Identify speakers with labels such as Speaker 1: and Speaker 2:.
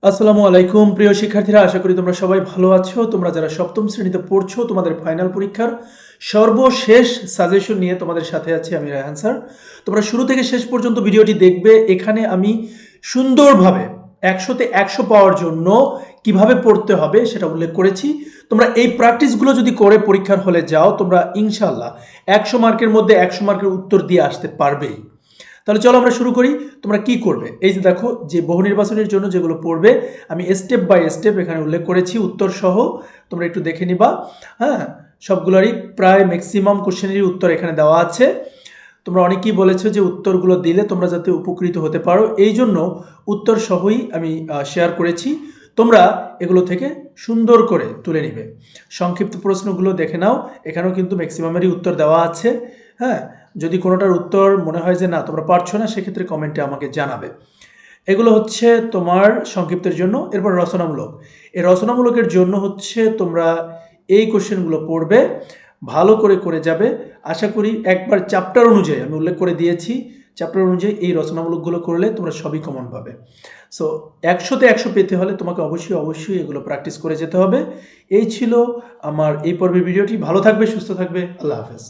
Speaker 1: আসসালামু আলাইকুম প্রিয় শিক্ষার্থীরা, আশা করি তোমরা সবাই ভালো আছো। তোমরা যারা সপ্তম শ্রেণীতে পড়ছো, তোমাদের ফাইনাল পরীক্ষার সর্বশেষ সাজেশন নিয়ে তোমাদের সাথে আছি আমি রায়হান স্যার। তোমরা শুরু থেকে শেষ পর্যন্ত ভিডিওটি দেখবে। এখানে আমি সুন্দরভাবে 100তে 100 পাওয়ার জন্য কিভাবে পড়তে হবে সেটা উল্লেখ করেছি। তোমরা এই প্র্যাকটিসগুলো যদি করে পরীক্ষার হলে যাও, তোমরা ইনশাল্লাহ 100 মার্কের মধ্যে 100 মার্কের উত্তর দিয়ে আসতে পারবেই। তাহলে চলো আমরা শুরু করি। তোমরা কি করবে, এই যে দেখো যে বহু নির্বাচনের জন্য যেগুলো পড়বে আমি স্টেপ বাই স্টেপ এখানে উল্লেখ করেছি উত্তর সহ, তোমরা একটু দেখে নিবা। হ্যাঁ, সবগুলোরই প্রায় ম্যাক্সিমাম কোশ্চেনেরই উত্তর এখানে দেওয়া আছে। তোমরা অনেকেই বলেছো যে উত্তরগুলো দিলে তোমরা যাতে উপকৃত হতে পারো, এই জন্য উত্তর সহই আমি শেয়ার করেছি। তোমরা এগুলো থেকে সুন্দর করে তুলে নিবে। সংক্ষিপ্ত প্রশ্নগুলো দেখে নাও, এখানেও কিন্তু ম্যাক্সিমামেরই উত্তর দেওয়া আছে। হ্যাঁ, যদি কোনোটার উত্তর মনে হয় যে না তোমরা পারছো না, সেক্ষেত্রে কমেন্টে আমাকে জানাবে। এগুলো হচ্ছে তোমার সংক্ষিপ্তের জন্য। এরপর রচনামূলক, এই রচনামূলকের জন্য হচ্ছে তোমরা এই কোশ্চেনগুলো পড়বে, ভালো করে করে যাবে। আশা করি একবার চ্যাপ্টার অনুযায়ী আমি উল্লেখ করে দিয়েছি, চ্যাপ্টার অনুযায়ী এই রচনামূলকগুলো করলে তোমরা সবই কমন পাবে। সো 100তে 100 পেতে হলে তোমাকে অবশ্যই এগুলো প্র্যাকটিস করে যেতে হবে। এই ছিল আমার এই পর্বের ভিডিওটি। ভালো থাকবে, সুস্থ থাকবে, আল্লাহ হাফেজ।